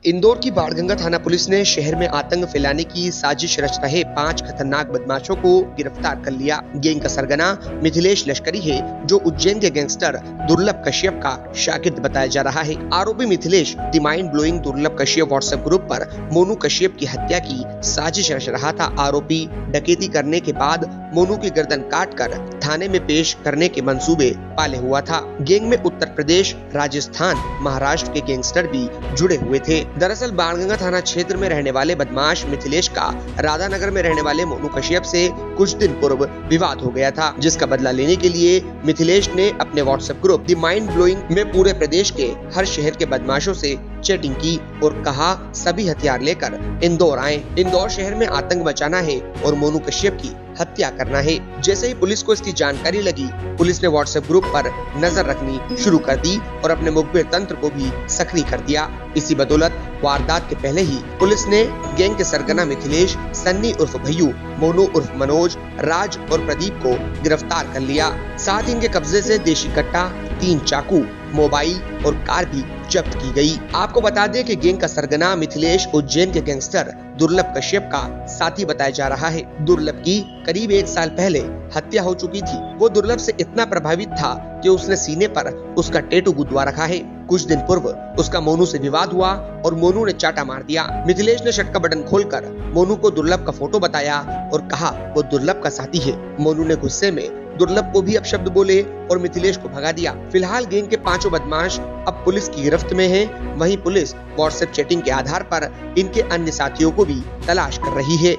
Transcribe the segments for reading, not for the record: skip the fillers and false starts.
इंदौर की बाणगंगा थाना पुलिस ने शहर में आतंक फैलाने की साजिश रच रहे 5 खतरनाक बदमाशों को गिरफ्तार कर लिया। गैंग का सरगना मिथिलेश लश्करी है, जो उज्जैन के गैंगस्टर दुर्लभ कश्यप का शागिर्द बताया जा रहा है। आरोपी मिथिलेश द माइंड ब्लोइंग दुर्लभ कश्यप व्हाट्सएप ग्रुप पर मोनू कश्यप की हत्या की साजिश रच रहा था। आरोपी डकैती करने के बाद मोनू की गर्दन काटकर थाने में पेश करने के मंसूबे पाले हुआ था। गैंग में उत्तर प्रदेश, राजस्थान, महाराष्ट्र के गैंगस्टर भी जुड़े हुए थे। दरअसल बाणगंगा थाना क्षेत्र में रहने वाले बदमाश मिथिलेश का राधानगर में रहने वाले मोनू कश्यप से कुछ दिन पूर्व विवाद हो गया था, जिसका बदला लेने के लिए मिथिलेश ने अपने WhatsApp group the mind blowing में पूरे प्रदेश के हर शहर के बदमाशों से चैटिंग की और कहा सभी हथियार लेकर इंदौर आए। इंदौर शहर में आतंक मचाना है और मोनू कश्यप की हत्या करना है। जैसे ही पुलिस को इसकी जानकारी लगी, पुलिस ने व्हाट्सएप ग्रुप पर नजर रखनी शुरू कर दी और अपने मुखबिर तंत्र को भी सक्रिय कर दिया। इसी बदौलत वारदात के पहले ही पुलिस ने गैंग के सरगना मिथिलेश, सन्नी उर्फ भैयू, मोनू उर्फ मनोज, राज और प्रदीप को गिरफ्तार कर लिया। साथ ही इनके कब्जे से देशी कट्टा, 3 चाकू, मोबाइल और कार भी जब्त की गई। आपको बता दें कि गैंग का सरगना मिथिलेश उज्जैन के गैंगस्टर दुर्लभ कश्यप का साथी बताया जा रहा है। दुर्लभ की करीब 1 साल पहले हत्या हो चुकी थी। वो दुर्लभ से इतना प्रभावित था कि उसने सीने पर उसका टैटू गुदवा रखा है। कुछ दिन पूर्व उसका मोनू से विवाद हुआ और मोनू ने चाटा मार दिया। मिथिलेश ने शर्ट का बटन खोलकर मोनू को दुर्लभ का फोटो बताया और कहा वो दुर्लभ का साथी है। मोनू ने गुस्से में दुर्लभ को भी अपशब्द बोले और मिथिलेश को भगा दिया। फिलहाल गैंग के 5 बदमाश अब पुलिस की गिरफ्त में हैं। वहीं पुलिस व्हाट्सएप चैटिंग के आधार पर इनके अन्य साथियों को भी तलाश कर रही है।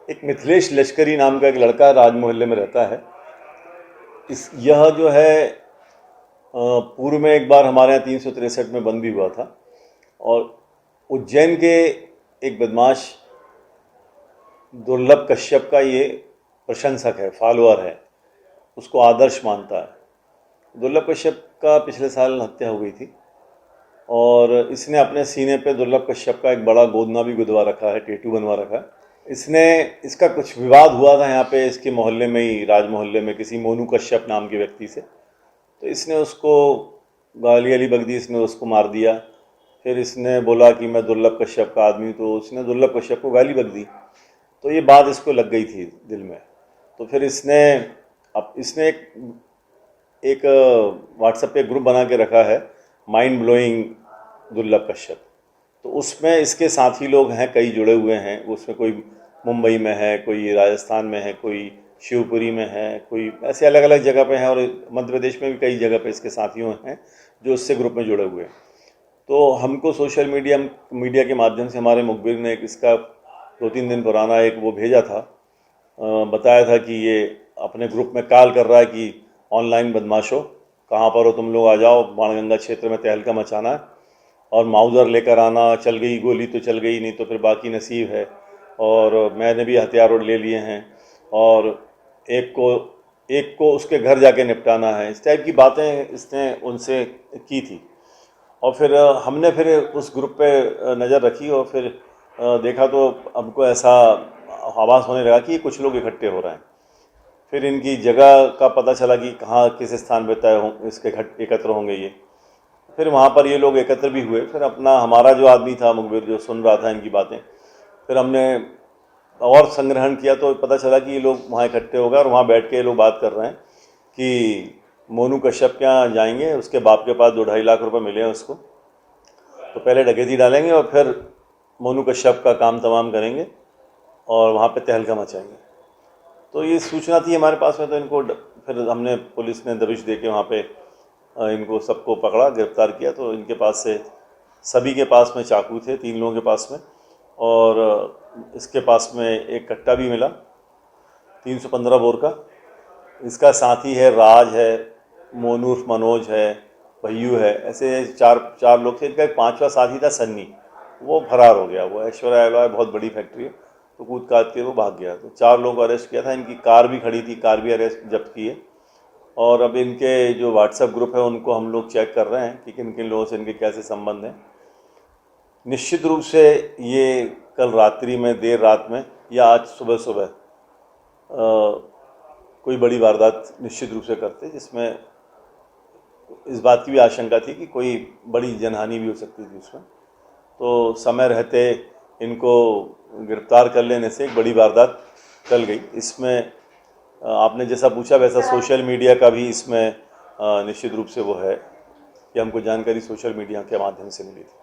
एक मिथिलेश लश्करी नाम का एक लड़का राज मोहल्ले में रहता है। यह जो है पूर्व में एक बार हमारे यहाँ 363 में बंद भी हुआ था और उज्जैन के एक बदमाश दुर्लभ कश्यप का ये प्रशंसक है, फॉलोअर है, उसको आदर्श मानता है। दुर्लभ कश्यप का पिछले साल हत्या हो गई थी और इसने अपने सीने पे दुर्लभ कश्यप का एक बड़ा गोदना भी गुदवा रखा है, टैटू बनवा रखा है। इसका कुछ विवाद हुआ था यहाँ पे इसके मोहल्ले में ही, राज मोहल्ले में, किसी मोनू कश्यप नाम के व्यक्ति से। तो इसने उसको गाली बक दी, इसने उसको मार दिया। फिर इसने बोला कि मैं दुर्लभ कश्यप का आदमी, तो उसने दुर्लभ कश्यप को गाली बक दी। तो ये बात इसको लग गई थी दिल में। तो फिर इसने एक व्हाट्सएप पे ग्रुप बना के रखा है, माइंड ब्लोइंग दुर्लभ कश्यप। तो उसमें इसके साथी लोग हैं, कई जुड़े हुए हैं। उसमें कोई मुंबई में है, कोई राजस्थान में है, कोई शिवपुरी में है, कोई ऐसे अलग अलग जगह पे हैं और मध्य प्रदेश में भी कई जगह पे इसके साथियों हैं जो उससे ग्रुप में जुड़े हुए हैं। तो हमको सोशल मीडिया के माध्यम से हमारे मुखबिर ने इसका 2-3 दिन पुराना एक वो भेजा था, बताया था कि ये अपने ग्रुप में कॉल कर रहा है कि ऑनलाइन बदमाशों, कहाँ पर हो तुम लोग, आ जाओ, बाणगंगा क्षेत्र में तहलका मचाना है और माउजर लेकर आना। चल गई गोली तो चल गई, नहीं तो फिर बाकी नसीब है। और मैंने भी हथियार ले लिए हैं और एक को उसके घर जाके निपटाना है। इस टाइप की बातें इसने उनसे की थी। और फिर हमने फिर उस ग्रुप पे नज़र रखी और फिर देखा तो हमको ऐसा आभास होने लगा कि कुछ लोग इकट्ठे हो रहे हैं। फिर इनकी जगह का पता चला कि कहाँ किस स्थान पे तय हो इसके एकत्र होंगे ये। फिर वहाँ पर ये लोग एकत्र भी हुए। फिर हमारा जो आदमी था मुखबिर, जो सुन रहा था इनकी बातें, फिर हमने और संग्रहण किया तो पता चला कि ये लोग वहाँ इकट्ठे हो गए और वहाँ बैठ के ये लोग बात कर रहे हैं कि मोनू कश्यप के यहाँ जाएंगे, उसके बाप के पास 2-2.5 लाख रुपए मिले हैं उसको, तो पहले डकैती डालेंगे और फिर मोनू कश्यप का काम तमाम करेंगे और वहाँ पे तहलका मचाएंगे। तो ये सूचना थी हमारे पास में। तो इनको फिर हमने, पुलिस ने दबिश दे के वहाँ पे इनको सबको पकड़ा, गिरफ्तार किया। तो इनके पास से सभी के पास में चाकू थे, 3 लोगों के पास में, और इसके पास में एक कट्टा भी मिला 315 बोर का। इसका साथी है राज है, मोनू उर्फ मनोज है, भैयू है, ऐसे चार लोग थे। इनका एक 5वां साथी था सन्नी, वो फरार हो गया। वो ऐश्वर्या एलॉय बहुत बड़ी फैक्ट्री है, तो कूद काद के वो भाग गया। तो 4 लोगों को अरेस्ट किया था। इनकी कार भी खड़ी थी, कार भी अरेस्ट जब्त की है। और अब इनके जो व्हाट्सएप ग्रुप है उनको हम लोग चेक कर रहे हैं कि किन किन लोगों से इनके कैसे संबंध हैं। निश्चित रूप से ये कल रात्रि में, देर रात में या आज सुबह कोई बड़ी वारदात निश्चित रूप से करते, जिसमें इस बात की भी आशंका थी कि कोई बड़ी जनहानि भी हो सकती थी उसमें। तो समय रहते इनको गिरफ्तार कर लेने से एक बड़ी वारदात टल गई। इसमें आपने जैसा पूछा वैसा सोशल मीडिया का भी इसमें निश्चित रूप से वो है कि हमको जानकारी सोशल मीडिया के माध्यम से मिली थी।